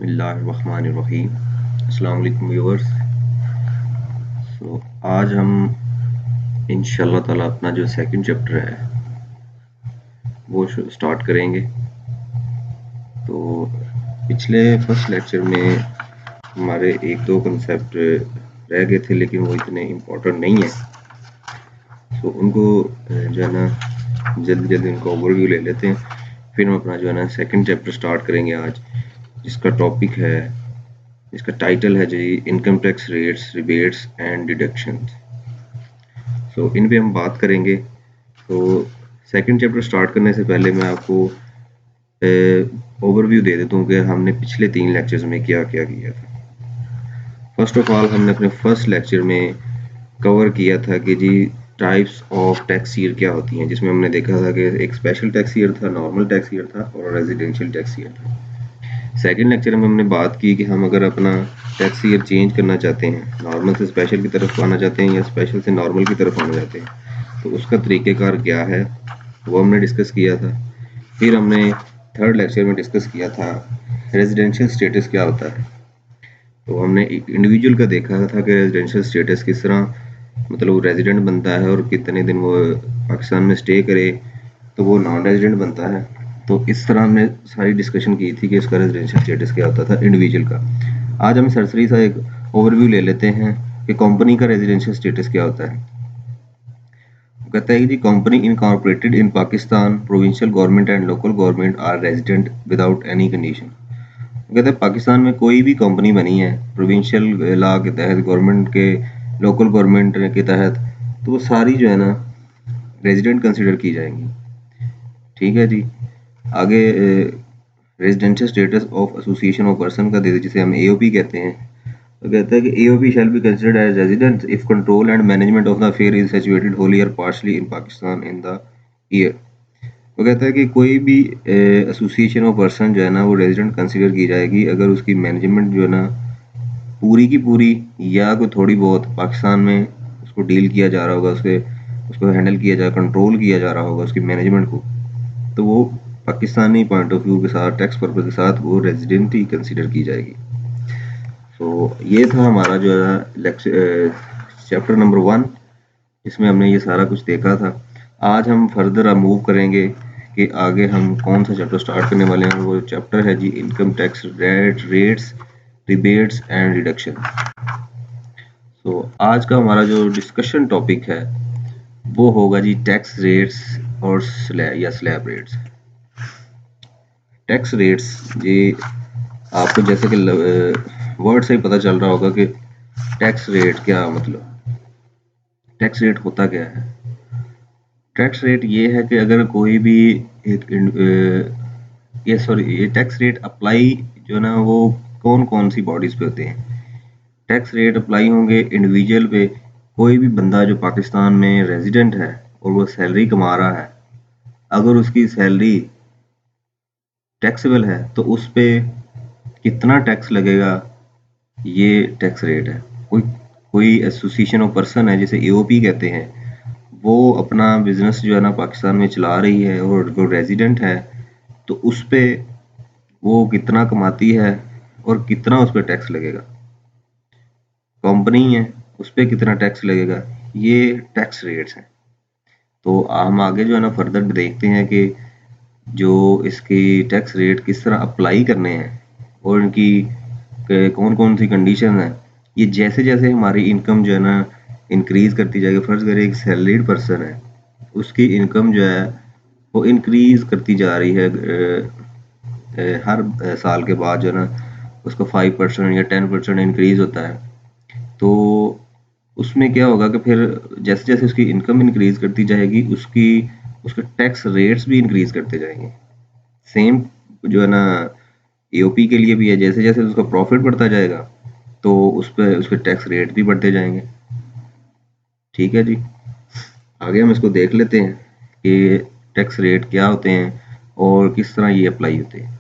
बिस्मिल्लाहिर्रहमानिर्रहीम। अस्सलाम वालेकुम व्यूअर्स। आज हम इंशाल्लाह ताला अपना जो सेकंड चैप्टर है वो स्टार्ट करेंगे। तो पिछले फर्स्ट लेक्चर में हमारे एक दो कंसेप्ट रह गए थे, लेकिन वो इतने इम्पोर्टेंट नहीं है, तो उनको जो है ना जल्दी जल्दी उनका ओवरव्यू ले लेते हैं। फिर हम अपना जो है ना सेकंड चैप्टर स्टार्ट करेंगे आज, जिसका टॉपिक है, इसका टाइटल है जी income tax rates, rebates and deductions. So इन पे हम बात करेंगे। तो सेकंड चैप्टर स्टार्ट करने से पहले मैं आपको ओवरव्यू दे देता हूँ कि हमने पिछले 3 लेक्चर्स में क्या क्या किया था। फर्स्ट ऑफ ऑल हमने अपने फर्स्ट लेक्चर में कवर किया था कि जी टाइप्स ऑफ टैक्स ईयर क्या होती हैं, जिसमें हमने देखा था कि एक स्पेशल टैक्स ईयर था, नॉर्मल टैक्स ईयर था और रेजिडेंशियल टैक्स ईयर था। सेकेंड लेक्चर में हमने बात की कि हम अगर अपना टैक्स ईयर चेंज करना चाहते हैं, नॉर्मल से स्पेशल की तरफ आना चाहते हैं या स्पेशल से नॉर्मल की तरफ आना चाहते हैं, तो उसका तरीक़ेकार क्या है वो हमने डिस्कस किया था। फिर हमने थर्ड लेक्चर में डिस्कस किया था रेजिडेंशियल स्टेटस क्या होता है। तो हमने इंडिविजुअल का देखा था कि रेजिडेंशियल स्टेटस किस तरह, मतलब वो रेजिडेंट बनता है और कितने दिन वो पाकिस्तान में स्टे करे तो वो नॉन रेजिडेंट बनता है। तो इस तरह हमने सारी डिस्कशन की थी कि इसका रेजिडेंशियल स्टेटस क्या होता था इंडिविजुअल का। आज हम सरसरी सा एक ओवरव्यू ले लेते हैं कि कंपनी का रेजिडेंशियल स्टेटस क्या होता है। कहता है कि जी company incorporated in Pakistan, provincial government and local government are resident without any condition. कहते हैं पाकिस्तान में कोई भी कंपनी बनी है प्रोविंशियल लॉ के तहत, गवर्नमेंट के, लोकल गवर्नमेंट के तहत, तो वो सारी जो है ना रेजिडेंट कंसिडर की जाएंगी। ठीक है जी। आगे residential status of association of person का दे, जिसे हम एओपी कहते हैं। तो कहता है कि AOP shall be considered as resident if control and management of the affair is situated wholly और partly in Pakistan in the year. वो कहता है कि कोई भी एसोसिएशन ऑफ पर्सन जो है ना वो रेजिडेंट कंसिडर की जाएगी अगर उसकी मैनेजमेंट जो है ना पूरी की पूरी या कोई थोड़ी बहुत पाकिस्तान में उसको डील किया जा रहा होगा, उसको हैंडल किया जा, कंट्रोल किया जा रहा होगा उसकी मैनेजमेंट को, तो वो पाकिस्तानी पॉइंट ऑफ व्यू के साथ, टैक्स पर्पज के साथ वो रेजिडेंट ही कंसिडर की जाएगी। तो ये था हमारा जो है लेक्चर चैप्टर नंबर 1, इसमें हमने ये सारा कुछ देखा था। आज हम फर्दर मूव करेंगे कि आगे हम कौन सा चैप्टर स्टार्ट करने वाले हैं। वो चैप्टर है जी income tax rates, rebates and reduction. तो आज का हमारा जो डिस्कशन टॉपिक है वो होगा जी टैक्स रेट्स और स्लैब रेट्स। टैक्स रेट्स जी आपको जैसे कि वर्ड से ही पता चल रहा होगा कि टैक्स रेट क्या मतलब, टैक्स रेट होता क्या है। टैक्स रेट ये है कि अगर कोई भी एक ये टैक्स रेट अप्लाई जो है ना वो कौन कौन सी बॉडीज पे होते हैं। टैक्स रेट अप्लाई होंगे इंडिविजुअल पे, कोई भी बंदा जो पाकिस्तान में रेजिडेंट है और वो सैलरी कमा रहा है, अगर उसकी सैलरी टैक्सेबल है तो उस पे कितना टैक्स लगेगा, ये टैक्स रेट है। कोई कोई एसोसिएशन ऑफ पर्सन है जिसे एओपी कहते हैं, वो अपना बिजनेस जो है ना पाकिस्तान में चला रही है और वो रेजिडेंट है, तो उस पे वो कितना कमाती है और कितना उस पर टैक्स लगेगा। कंपनी है उस पर कितना टैक्स लगेगा, ये टैक्स रेट्स हैं। तो हम आगे जो है ना फर्दर देखते हैं कि जो इसकी टैक्स रेट किस तरह अप्लाई करने हैं और इनकी कौन कौन सी कंडीशन है। ये जैसे जैसे हमारी इनकम जो है ना इंक्रीज करती जाएगी, फर्ज करें एक सैलरीड पर्सन है, उसकी इनकम जो है वो इंक्रीज करती जा रही है, हर साल के बाद जो है ना उसका 5% या 10% इंक्रीज होता है। तो उसमें क्या होगा कि फिर जैसे जैसे उसकी इनकम इंक्रीज करती जाएगी उसके टैक्स रेट्स भी इंक्रीज करते जाएंगे। सेम जो है ना एओपी के लिए भी है, जैसे जैसे उसका प्रॉफिट बढ़ता जाएगा तो उस पर उसके टैक्स रेट भी बढ़ते जाएंगे। ठीक है जी। आगे हम इसको देख लेते हैं कि टैक्स रेट क्या होते हैं और किस तरह ये अप्लाई होते हैं।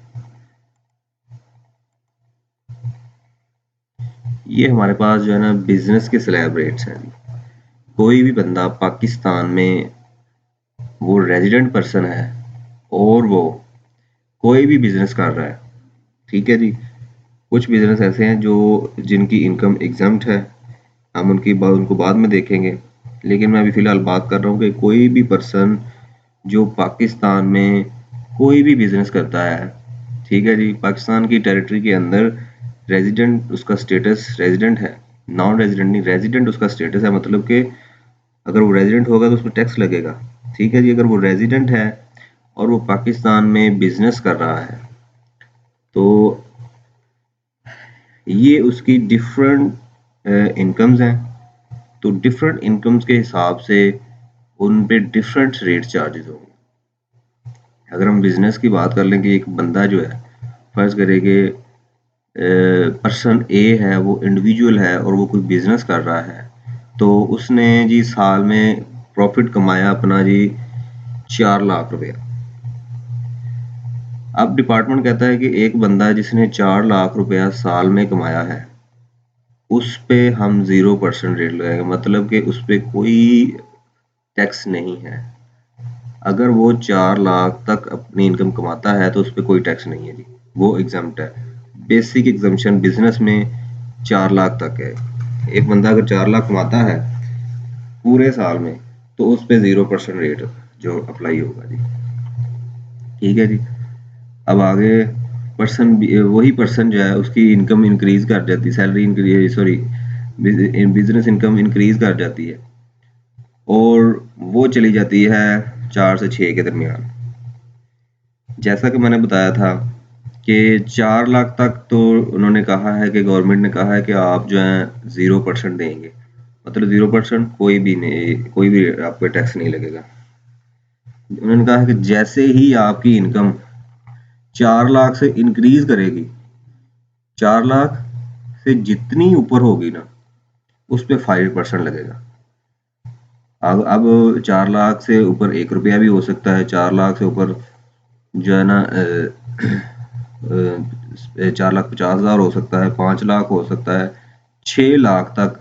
ये हमारे पास जो है ना बिजनेस के स्लैब रेट्स हैं। कोई भी बंदा पाकिस्तान में वो रेजिडेंट पर्सन है और वो कोई भी बिजनेस कर रहा है, ठीक है जी, कुछ बिजनेस ऐसे हैं जो जिनकी इनकम एग्जम्प्ट है, हम उनको बाद में देखेंगे, लेकिन मैं अभी फ़िलहाल बात कर रहा हूँ कि कोई भी पर्सन जो पाकिस्तान में कोई भी बिजनेस करता है, ठीक है जी, पाकिस्तान की टेरिटरी के अंदर रेजिडेंट, उसका स्टेटस रेजिडेंट है, नॉन रेजिडेंट नहीं, रेजिडेंट उसका स्टेटस है, मतलब कि अगर वो रेजिडेंट होगा तो उस पर टैक्स लगेगा। ठीक है जी, अगर वो रेजिडेंट है और वो पाकिस्तान में बिजनेस कर रहा है तो ये उसकी डिफरेंट इनकम्स हैं, तो डिफरेंट इनकम्स के हिसाब से उन पे डिफरेंट रेट चार्जेस होंगे। अगर हम बिजनेस की बात कर लें कि एक बंदा जो है, फर्ज करें कि पर्सन ए है, वो इंडिविजुअल है और वो कोई बिजनेस कर रहा है, तो उसने जी साल में प्रॉफिट कमाया अपना जी 4 लाख रुपया। अब डिपार्टमेंट कहता है कि एक बंदा जिसने 4 लाख रुपया साल में कमाया है उस पे हम 0% रेट लगाएंगे, मतलब कि उस पे कोई टैक्स नहीं है। अगर वो 4 लाख तक अपनी इनकम कमाता है तो उस पर कोई टैक्स नहीं है जी, वो एग्जम्प्ट है। बेसिक एग्जम्पशन बिजनेस में 4 लाख तक है। एक बंदा अगर 4 लाख कमाता है पूरे साल में तो उस पर 0% रेट जो अप्लाई होगा जी। ठीक है जी, अब आगे वही पर्सन जो है उसकी इनकम इंक्रीज कर जाती है, salary increase, sorry, business income increase कर जाती है और वो चली जाती है 4 से 6 के दरमियान। जैसा कि मैंने बताया था कि 4 लाख तक तो उन्होंने कहा है कि गवर्नमेंट ने कहा है कि आप जो है 0% देंगे, मतलब 0% कोई भी नहीं, कोई भी आपको टैक्स नहीं लगेगा। उन्होंने कहा है कि जैसे ही आपकी इनकम 4 लाख से इंक्रीज करेगी, 4 लाख से जितनी ऊपर होगी ना उस पर 5% लगेगा। अब 4 लाख से ऊपर 1 रुपया भी हो सकता है, 4 लाख से ऊपर जो है ना 4,50,000 हो सकता है, 5 लाख हो सकता है, 6 लाख तक।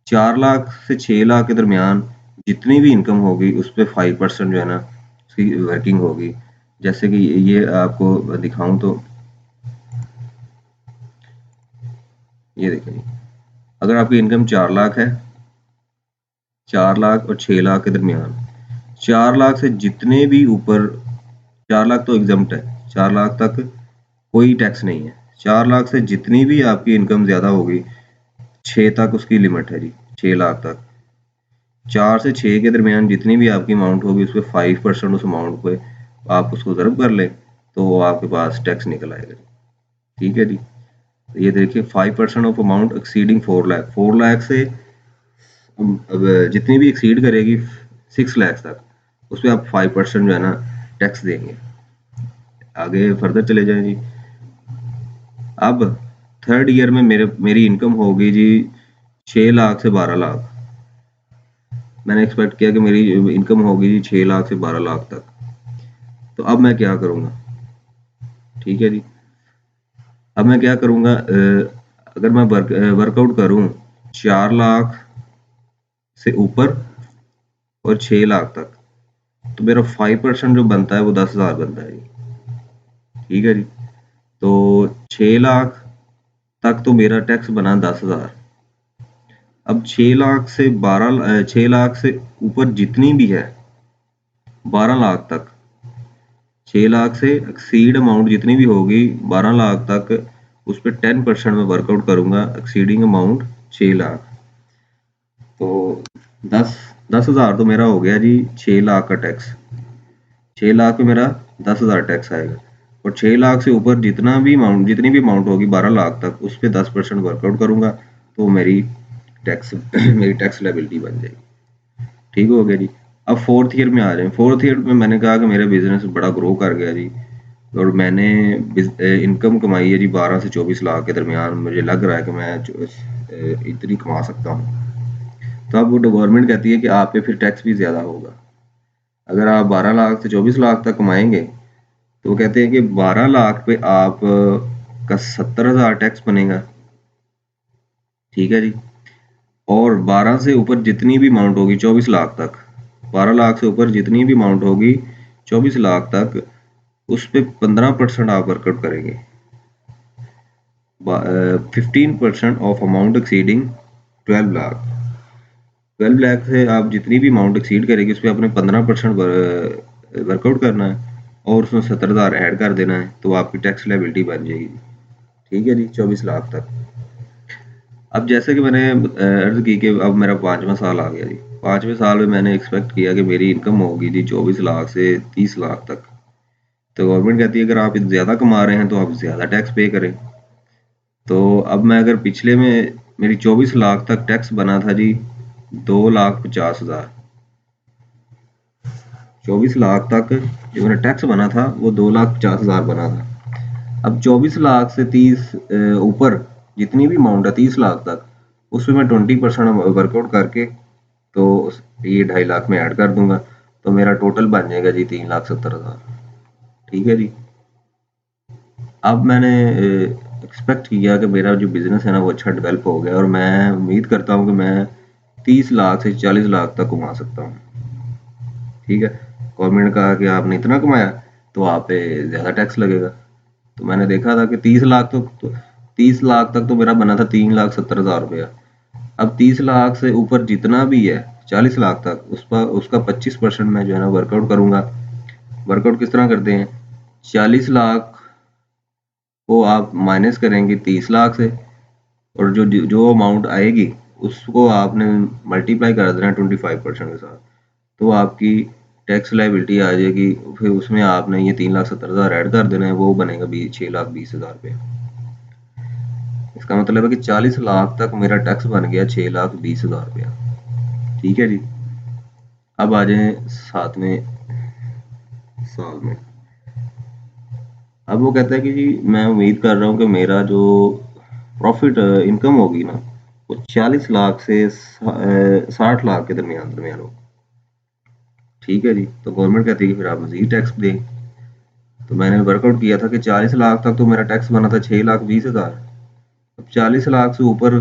4 लाख से 6 लाख के दरमियान जितनी भी इनकम होगी उस पर 5% जो है ना उसकी वर्किंग होगी। जैसे कि ये आपको दिखाऊं तो ये देखें, अगर आपकी इनकम 4 लाख है, 4 लाख और 6 लाख के दरमियान, 4 लाख से जितने भी ऊपर, 4 लाख तो एग्जम्प्ट है, 4 लाख तक कोई टैक्स नहीं है। 4 लाख से जितनी भी आपकी इनकम ज्यादा होगी, 6 तक उसकी लिमिट है जी, 6 लाख तक। 4 से 6 के दरमियान जितनी भी आपकी अमाउंट होगी उस पर 5% उस अमाउंट पे आप उसको ज़रब कर लें तो वो आपके पास टैक्स निकल आएगा। ठीक है जी, तो ये देखिए 5% of amount exceeding 4 lakh, 4 lakh से अब जितनी भी एक्सीड करेगी 6 लाख तक उस पर आप 5% जो है ना टैक्स देंगे। आगे फर्दर चले जाएं जी। अब थर्ड ईयर में मेरी इनकम होगी जी 6 लाख से 12 लाख। मैंने एक्सपेक्ट किया कि मेरी इनकम होगी जी 6 लाख से 12 लाख तक। तो अब मैं क्या करूँगा? ठीक है जी, अब मैं क्या करूँगा, अगर मैं वर्कआउट करूँ 4 लाख से ऊपर और 6 लाख तक, तो मेरा 5% जो बनता है वो 10,000 बनता है जी। ठीक है जी, तो 6 लाख तक तो मेरा टैक्स बना 10,000। अब 6 लाख से ऊपर जितनी भी है 12 लाख तक, 6 लाख से एक्सीड अमाउंट जितनी भी होगी 12 लाख तक, उस पर 10% में वर्कआउट करूंगा, एक्सीडिंग अमाउंट 6 लाख। तो 10,000 तो मेरा हो गया जी 6 लाख का टैक्स। 6 लाख में मेरा 10,000 टैक्स आएगा और 6 लाख से ऊपर जितनी भी अमाउंट होगी 12 लाख तक, उस पर 10% वर्कआउट करूंगा तो मेरी टैक्स मेरी टैक्स लायबिलिटी बन जाएगी। ठीक हो गया जी। अब फोर्थ ईयर में आ जाए। फोर्थ ईयर में मैंने कहा कि मेरा बिजनेस बड़ा ग्रो कर गया जी और मैंने इनकम कमाई है जी 12 से 24 लाख के दरमियान। मुझे लग रहा है कि मैं इतनी कमा सकता हूँ। तो अब वो गवर्नमेंट कहती है कि आप पे फिर टैक्स भी ज़्यादा होगा। अगर आप 12 लाख से 24 लाख तक कमाएंगे तो वो कहते हैं कि 12 लाख पे आप का 70,000 टैक्स बनेगा। ठीक है जी, और 12 से ऊपर जितनी भी अमाउंट होगी 24 लाख तक, 12 लाख से ऊपर जितनी भी अमाउंट होगी 24 लाख तक, उस पे 15% आप वर्कआउट करेंगे। 15% of amount exceeding 12 lakh. 12 lakh से आप जितनी भी अमाउंट एक्सीड करेगी उस पर अपने 15% वर्कआउट करना है और उसमें 70,000 ऐड कर देना है, तो आपकी टैक्स लायबिलिटी बन जाएगी। ठीक है जी, 24 लाख तक। अब जैसे कि मैंने अर्ज की कि अब मेरा 5वां साल आ गया जी। 5वें साल में मैंने एक्सपेक्ट किया कि मेरी इनकम होगी जी 24 लाख से 30 लाख तक। तो गवर्नमेंट कहती है अगर आप ज़्यादा कमा रहे हैं तो आप ज़्यादा टैक्स पे करें। तो अब मैं अगर पिछले में मेरी 24 लाख तक टैक्स बना था जी 2,50,000। 24 लाख तक जो मेरा टैक्स बना था वो 2,50,000 बना था। अब 24 लाख से 30 ऊपर जितनी भी अमाउंट है 30 लाख तक, उसमें मैं 20% वर्कआउट करके तो ये 2.5 लाख में ऐड कर दूंगा, तो मेरा टोटल बन जाएगा जी 3,70,000। ठीक है जी। अब मैंने एक्सपेक्ट किया कि मेरा जो बिजनेस है ना वो अच्छा डेवलप हो गया और मैं उम्मीद करता हूँ कि मैं 30 लाख से 40 लाख तक कमा सकता हूँ। ठीक है, गवर्नमेंट ने कहा कि आपने इतना कमाया तो आप पे ज़्यादा टैक्स लगेगा। तो मैंने देखा था कि 30 लाख तो 30 लाख तक तो मेरा बना था 3,70,000 रुपया। अब 30 लाख से ऊपर जितना भी है 40 लाख तक उसका 25% मैं जो है ना वर्कआउट करूंगा। वर्कआउट किस तरह करते हैं, 40 लाख को आप माइनस करेंगे 30 लाख से और जो जो अमाउंट आएगी उसको आपने मल्टीप्लाई कर देना 25% के साथ, तो आपकी टैक्स लायबिलिटी आ जाएगी। फिर उसमें आपने ये 3,70,000 ऐड कर देना है, वो बनेगा 6,20,000 रुपये। इसका मतलब है कि 40 लाख तक मेरा टैक्स बन गया 6,20,000 रुपया। ठीक है जी। अब आ जाए 7वें साल में। अब वो कहता है कि जी मैं उम्मीद कर रहा हूँ कि मेरा जो प्रॉफिट इनकम होगी ना वो 40 लाख से 60 लाख के दरमियान दरमियान हो। ठीक है जी। तो गवर्नमेंट कहती है कि फिर आप मजीद टैक्स दें। तो मैंने वर्कआउट किया था कि 40 लाख तक तो मेरा टैक्स बना था 6,20,000। अब 40 लाख से ऊपर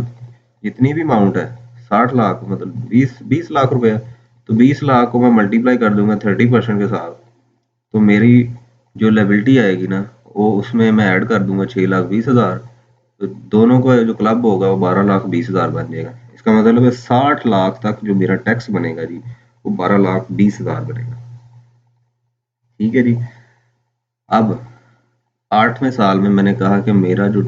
जितनी भी अमाउंट है 60 लाख मतलब 20 लाख रुपया, तो 20 लाख को मैं मल्टीप्लाई कर दूंगा 30% के साथ, तो मेरी जो लायबिलिटी आएगी ना वो उसमें मैं ऐड कर दूंगा 6,20,000। तो दोनों का जो क्लब होगा वो 12,20,000 बन जाएगा। इसका मतलब है 60 लाख तक जो मेरा टैक्स बनेगा जी वो 12,20,000 बनेगा। ठीक है जी। अब 8वें साल में मैंने कहा कि मेरा जो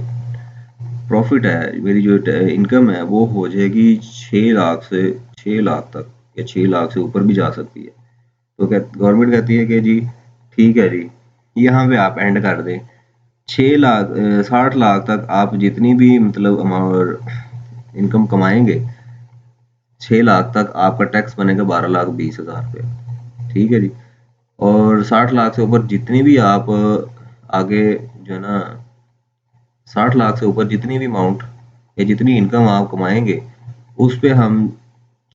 प्रॉफिट है, मेरी जो इनकम है वो हो जाएगी 6 लाख से 6 लाख तक या 6 लाख से ऊपर भी जा सकती है। तो गवर्नमेंट कहती है कि जी ठीक है जी, यहाँ पे आप एंड कर दें 6 लाख 60 लाख तक आप जितनी भी मतलब अमाउंट इनकम कमाएंगे 6 लाख तक आपका टैक्स बनेगा 12,20,000 रुपये। ठीक है जी। और 60 लाख से ऊपर जितनी भी आप आगे जो है ना 60 लाख से ऊपर जितनी भी अमाउंट या जितनी इनकम आप कमाएंगे उस पे हम,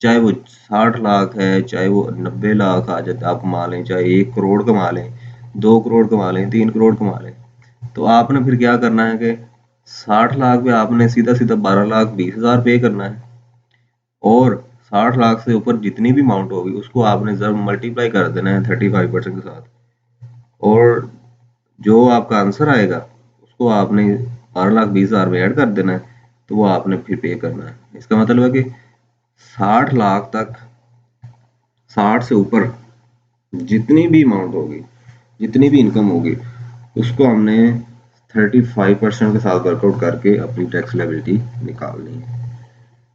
चाहे वो 60 लाख है चाहे वो 90 लाख आ जाए आप कमा लें, चाहे 1 करोड़ कमा लें, 2 करोड़ कमा लें, 3 करोड़ कमा लें, तो आपने फिर क्या करना है कि 60 लाख पे आपने सीधा सीधा 12,20,000 पे करना है और 60 लाख से ऊपर जितनी भी अमाउंट होगी उसको आपने जब मल्टीप्लाई कर देना है 35% के साथ, और जो आपका आंसर आएगा उसको आपने 12,20,000 में ऐड कर देना है, तो वो आपने फिर पे करना है। इसका मतलब है कि 60 लाख तक 60 से ऊपर जितनी भी अमाउंट होगी जितनी भी इनकम होगी उसको हमने 35% के साथ वर्कआउट करके अपनी टैक्स लायबिलिटी निकालनी है।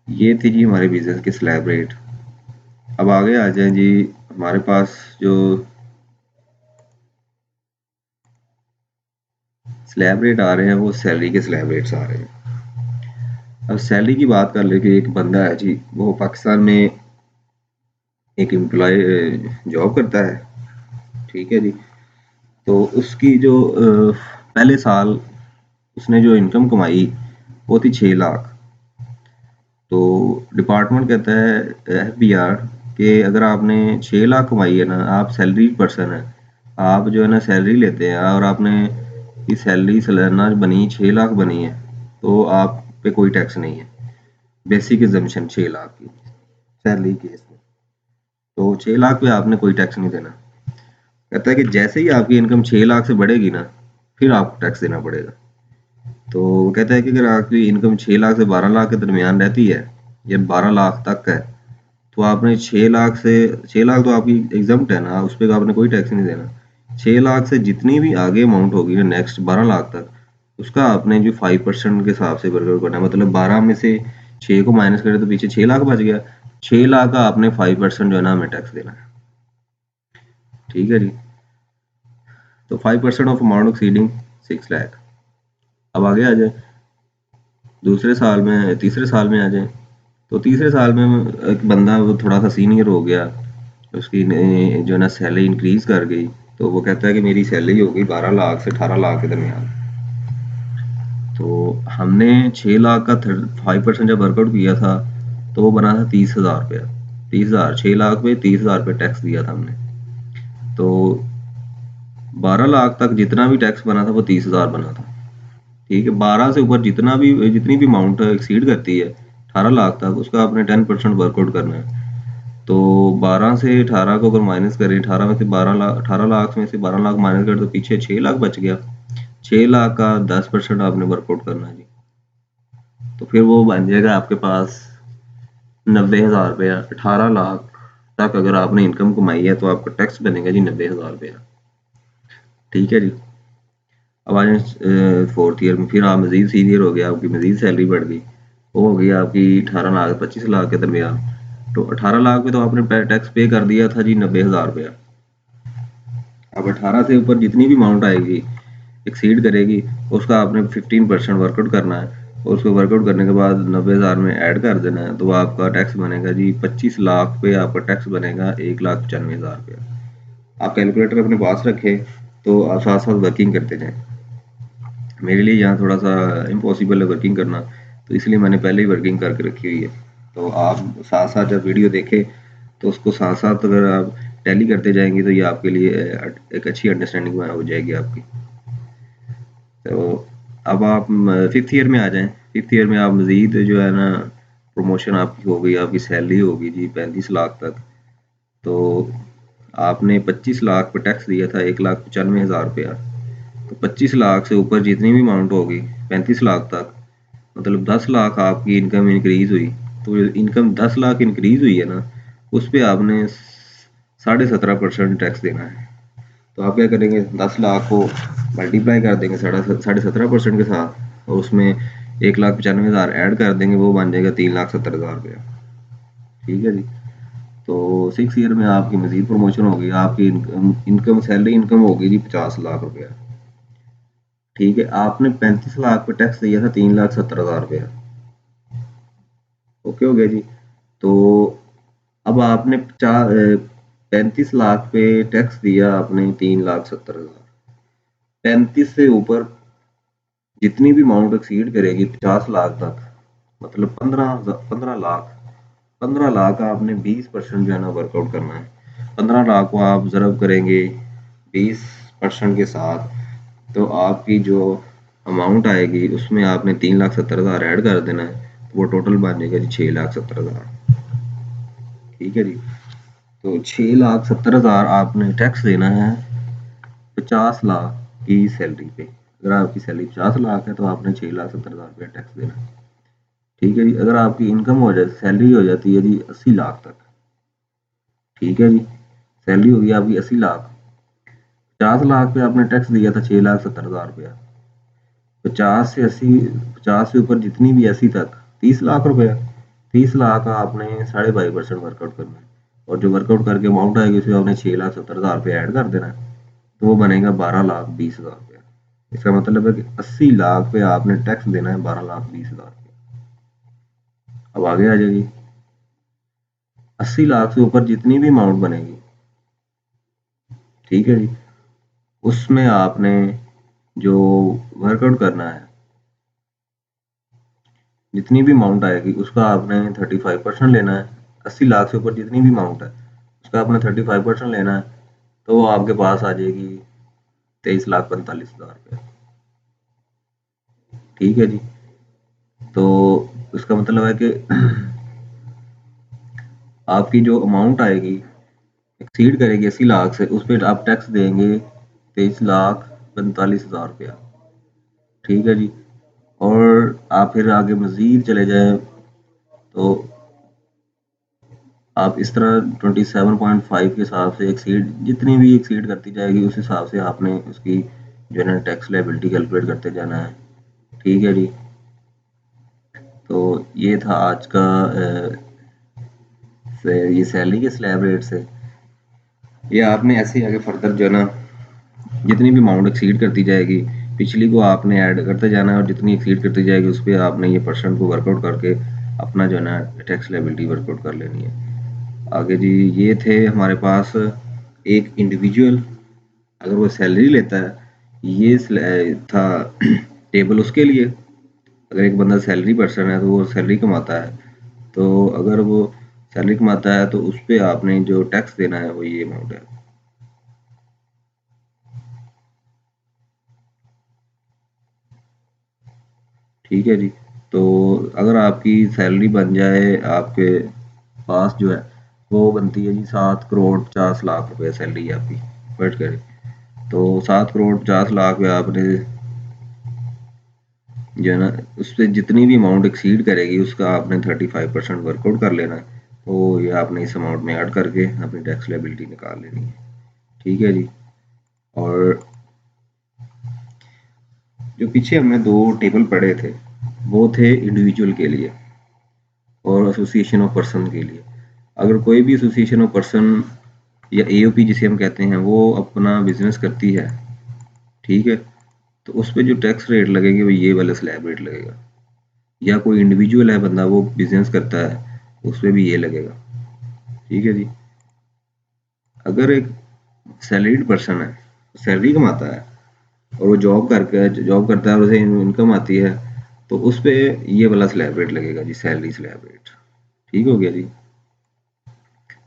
ये थी जी हमारे बिजनेस की स्लैब रेट। अब आगे आ जाए जी, हमारे पास जो स्लैब रेट आ रहे हैं वो सैलरी के स्लैब रेट्स आ रहे हैं। अब सैलरी की बात कर ले कि एक बंदा है जी वो पाकिस्तान में एक एम्प्लॉय जॉब करता है। ठीक है जी। तो उसकी जो पहले साल उसने जो इनकम कमाई वो थी 6 लाख। तो डिपार्टमेंट कहता है एफबीआर कि अगर आपने 6 लाख कमाई है ना, आप सैलरी पर्सन है, आप जो है ना सैलरी लेते हैं और आपने की सैलरी सालाना बनी 6 लाख बनी है, तो आप पे कोई टैक्स नहीं है। बेसिक एग्जम्पशन 6 लाख की सैलरी केस में, तो 6 लाख पे आपने कोई टैक्स नहीं देना। कहता है कि जैसे ही आपकी इनकम 6 लाख से बढ़ेगी ना फिर आपको टैक्स देना पड़ेगा। तो वो कहता है कि अगर आपकी इनकम 6 लाख से 12 लाख के दरमियान रहती है या 12 लाख तक है, तो आपने 6 लाख से 6 लाख तो आपकी एग्जम्प्ट है ना, उस पर आपने कोई टैक्स नहीं देना। 6 लाख से जितनी भी आगे अमाउंट होगी ना नेक्स्ट 12 लाख तक, उसका आपने जो 5% के हिसाब से वर्कआउट करना है। मतलब 12 में से 6 को माइनस करें तो पीछे 6 लाख बच गया। 6 लाख का आपने 5% जो है ना हमें टैक्स देना है। ठीक है जी। तो 5% ऑफ अमाउंट एक्सीडिंग 6 लाख। अब आगे आ जाए दूसरे साल में, तीसरे साल में आ जाए। तो तीसरे साल में एक बंदा वो थोड़ा सा सीनियर हो गया, उसकी जो है ना सैलरी इंक्रीज कर गई। तो वो कहता है कि मेरी सैलरी हो गई 12 लाख से 18 लाख के दरमियान। तो हमने 6 लाख का 5% जब वर्कआउट किया था तो वो बना था 30,000 रुपया। 30,000, 6 लाख पे 30,000 रुपये टैक्स दिया था हमने। तो 12 लाख तक जितना भी टैक्स बना था वो 30,000 बना था। ठीक है, 12 से ऊपर जितनी भी अमाउंट एक्सीड करती है 18 लाख तक, उसका आपने 10% वर्कआउट करना है। तो 12 से 18 को अगर माइनस करें, 18 में से 12 लाख, 18 लाख में से 12 लाख माइनस करें तो पीछे 6 लाख बच गया। 6 लाख का 10% आपने वर्कआउट करना है जी। तो फिर वो बन जाएगा आपके पास 90,000 रुपया। 18 लाख तक अगर आपने इनकम कमाई है तो आपका टैक्स बनेगा जी 90,000 रुपया। ठीक है जी। अब आ जाए फोर्थ ईयर में, फिर आप मजीद सीनियर हो गया, आपकी मजीद सैलरी बढ़ गई, वो हो गई आपकी 18 लाख 25 लाख के दरमियान। तो 18 लाख पे तो आपने टैक्स पे कर दिया था जी 90,000 रुपया। अब 18 से ऊपर जितनी भी अमाउंट आएगी एक्सीड करेगी, उसका आपने 15% वर्कआउट करना है, और उसको वर्कआउट करने के बाद 90,000 में ऐड कर देना है। तो आपका टैक्स बनेगा जी 25 लाख पे आपका टैक्स बनेगा 1,95,000 रुपया। आप कैलकुलेटर अपने पास रखें तो आप साथ साथ वर्किंग करते जाएं। मेरे लिए यहाँ थोड़ा सा इम्पॉसिबल है वर्किंग करना, तो इसलिए मैंने पहले ही वर्किंग करके रखी हुई है। तो आप साथ साथ जब वीडियो देखें तो उसको साथ साथ अगर आप टैली करते जाएंगे तो ये आपके लिए एक अच्छी अंडरस्टैंडिंग हो जाएगी आपकी। तो अब आप 5th ईयर में आ जाएं। 5th ईयर में आप मज़ीद जो है ना प्रमोशन आपकी हो गई, आपकी सैलरी होगी जी 35 लाख तक। तो आपने 25 लाख पर टैक्स दिया था 1,95,000 रुपया। तो 25 लाख से ऊपर जितनी भी अमाउंट होगी 35 लाख तक, मतलब 10 लाख आपकी इनकम इंक्रीज हुई। तो इनकम 10 लाख इंक्रीज हुई है ना, उस पर आपने 17.5% टैक्स देना है। तो आप क्या करेंगे, 10 लाख को मल्टीप्लाई कर देंगे 17.5% के साथ, और उसमें 1,95,000 ऐड कर देंगे, वो बन जाएगा 3,70,000 रुपया। ठीक है जी। तो 6 ईयर में आपकी मजीद प्रमोशन होगी, आपकी इनकम सैलरी इनकम होगी जी 50 लाख रुपया। ठीक है, आपने 35 लाख पे टैक्स दिया था 3,70,000 रुपया। ओके हो गया जी। तो अब आपने 35 लाख पे टैक्स दिया आपने 3,70,000। 35 से ऊपर जितनी भी अमाउंट एक्सीड करेगी 50 लाख तक, मतलब 15 लाख का आपने 20% जो है ना वर्कआउट करना है। 15 लाख को आप ज़रब करेंगे 20% के साथ, तो आपकी जो अमाउंट आएगी उसमें आपने 3,70,000 ऐड कर देना है। तो वो टोटल बन जाएगा जी 6,70,000। ठीक है जी। तो 6,70,000 आपने टैक्स देना है 50 लाख की सैलरी पे। अगर आपकी सैलरी 50 लाख है तो आपने 6,70,000 रुपया टैक्स देना है। ठीक है जी। अगर आपकी इनकम हो जाए, सैलरी हो जाती है जी 80 लाख तक। ठीक है जी, सैलरी होगी आपकी 80 लाख। 50 लाख पे आपने टैक्स दिया था 6,70,000 रुपया। 50 से 80, 50 से ऊपर जितनी भी 80 तक 30 लाख रुपया। 30 लाख का आपने 22.5% वर्कआउट करना है, और जो वर्कआउट करके अमाउंट आएगी उसमें आपने 6,70,000 रुपया ऐड कर देना है। तो वो बनेगा 12,20,000 रुपया। इसका मतलब है कि 80 लाख पे आपने टैक्स देना है 12,20,000 रुपया। अब आगे आ जाएगी 80 लाख से ऊपर जितनी भी अमाउंट बनेगी, ठीक है जी, उसमें आपने जो वर्कआउट करना है, जितनी भी अमाउंट आएगी उसका आपने 35% लेना है। 80 लाख से ऊपर जितनी भी अमाउंट है उसका आपने 35% लेना है। तो वो आपके पास आ जाएगी 23,45,000 रुपये। ठीक है जी। तो इसका मतलब है कि आपकी जो अमाउंट आएगी एक्सीड करेगी 80 लाख से, उस पर आप टैक्स देंगे 23,45,000 रुपया। ठीक है जी। और आप फिर आगे मज़ीद चले जाएं तो आप इस तरह 27.5 के हिसाब से एक्सीड जितनी भी एक्सीड करती जाएगी उस हिसाब से आपने उसकी जो है ना टैक्स लायबिलिटी कैलकुलेट करते जाना है। ठीक है जी। तो ये था आज का ये सैलरी के स्लैब रेट से। ये आपने ऐसे ही आगे फर्दर जो है ना जितनी भी अमाउंट एक्सीड करती जाएगी पिछली को आपने ऐड करते जाना है और जितनी एक्सीड करती जाएगी उस पर आपने ये परसेंट को वर्कआउट करके अपना जो है ना टैक्स लायबिलिटी वर्कआउट कर लेनी है। आगे जी ये थे हमारे पास एक इंडिविजुअल अगर वो सैलरी लेता है ये था टेबल उसके लिए। अगर एक बंदा सैलरी पर्सन है तो वो सैलरी कमाता है, तो अगर वो सैलरी कमाता है तो उस पर आपने जो टैक्स देना है वो ये अमाउंट है। ठीक है जी। तो अगर आपकी सैलरी बन जाए आपके पास जो है वो बनती है जी 7 करोड़ 50 लाख रुपए सैलरी है आपकी वेट करें। तो 7 करोड़ 50 लाख में आपने जो है ना उस पर जितनी भी अमाउंट एक्सीड करेगी उसका आपने 35% वर्कआउट कर लेना है। तो ये आपने इस अमाउंट में ऐड करके अपनी टैक्स लायबिलिटी निकाल लेनी है। ठीक है जी। और जो पीछे हमने दो टेबल पढ़े थे वो थे इंडिविजुअल के लिए और एसोसिएशन ऑफ पर्सन के लिए। अगर कोई भी एसोसिएशन ऑफ पर्सन या एओपी जिसे हम कहते हैं वो अपना बिजनेस करती है, ठीक है, तो उस पर जो टैक्स रेट लगेगी वो ये वाला स्लैब रेट लगेगा। या कोई इंडिविजुअल है बंदा वो बिजनेस करता है उस पर भी ये लगेगा। ठीक है जी। अगर एक सैलरीड पर्सन है सैलरी कमाता है और वो जॉब करता है और उसे इनकम आती है तो उस पर ये वाला स्लैब रेट लगेगा जी, सैलरी स्लैब रेट। ठीक हो गया जी।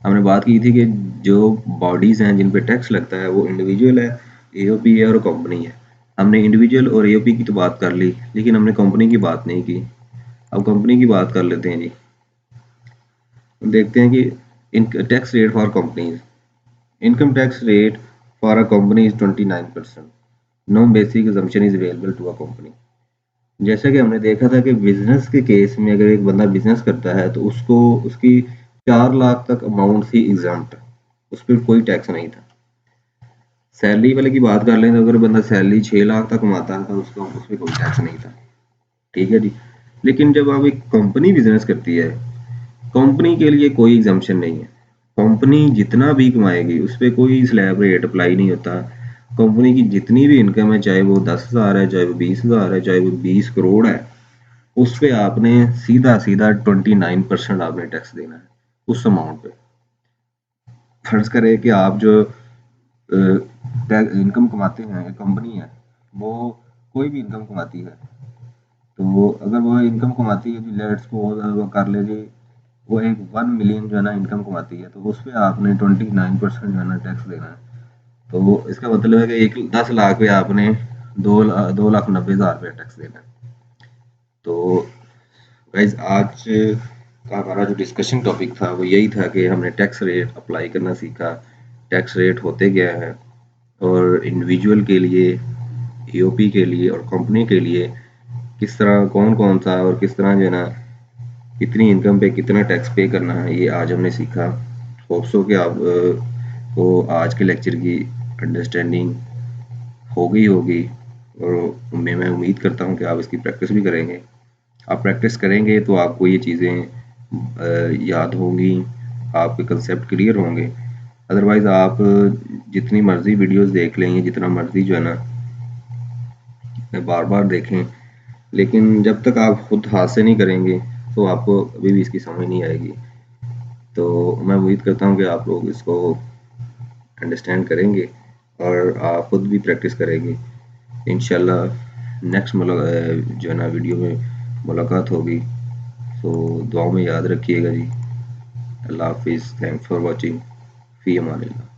हमने बात की थी कि जो बॉडीज हैं जिन पे टैक्स लगता है वो इंडिविजुअल है, एओपी है और कंपनी है। हमने इंडिविजुअल और एओपी की तो बात कर ली लेकिन हमने कंपनी की बात नहीं की। अब कंपनी की बात कर लेते हैं जी। देखते हैं कि in tax rate for companies. Income tax rate for a company is 29%। No basic assumption is available to a company. जैसा कि हमने देखा था कि बिजनेस के केस में अगर एक बंदा बिजनेस करता है तो उसको उसकी 4 लाख तक अमाउंट थी एग्जाम्प्ट, उस पर कोई टैक्स नहीं था। सैलरी वाले की बात कर लें तो अगर बंदा सैलरी 6 लाख तक कमाता है तो उसको उस पर कोई टैक्स नहीं था। ठीक है जी। लेकिन जब आप एक कंपनी बिजनेस करती है कंपनी के लिए कोई एग्जाम्पशन नहीं है। कंपनी जितना भी कमाएगी उस पर कोई स्लैब रेट अप्लाई नहीं होता। कंपनी की जितनी भी इनकम है चाहे वो 10,000 है चाहे वो 20,000 है चाहे वो 20 करोड़ है उस पे आपने सीधा सीधा 29% आपने टैक्स देना है उस अमाउंट पे। फर्ज करें कि आप जो इनकम कमाते हैं एक कंपनी है वो कोई भी इनकम कमाती है तो अगर वो इनकम कमाती है जी लेट्स को कर ले जी वो एक 1 मिलियन जो है ना इनकम कमाती है तो उस पर आपने 29% जो है ना टैक्स देना है। तो इसका मतलब है कि एक 10 लाख पे आपने 2,90,000 रुपये टैक्स देना है। तो गाइज आज का हमारा जो डिस्कशन टॉपिक था वो यही था कि हमने टैक्स रेट अप्लाई करना सीखा, टैक्स रेट होते क्या है और इंडिविजुअल के लिए, एओपी के लिए और कंपनी के लिए किस तरह कौन कौन सा और किस तरह जो है ना कितनी इनकम पे कितना टैक्स पे करना है ये आज हमने सीखा। होप सो कि आप को आज के लेक्चर की अंडरस्टैंडिंग हो गई होगी और मैं उम्मीद करता हूँ कि आप इसकी प्रैक्टिस भी करेंगे। आप प्रैक्टिस करेंगे तो आपको ये चीज़ें याद होंगी, आपके कंसेप्ट क्लियर होंगे। अदरवाइज़ आप जितनी मर्ज़ी वीडियोस देख लेंगे जितना मर्ज़ी जो है ना बार बार देखें लेकिन जब तक आप खुद हाथ से नहीं करेंगे तो आपको कभी भी इसकी समझ नहीं आएगी। तो मैं उम्मीद करता हूँ कि आप लोग इसको अंडरस्टैंड करेंगे और आप खुद भी प्रैक्टिस करेंगे। इंशाल्लाह नेक्स्ट जो है ना वीडियो में मुलाकात होगी। तो दुआओं में याद रखिएगा जी। अल्लाह हाफिज़। Thanks for watching. फ़ी अमानिल्लाह।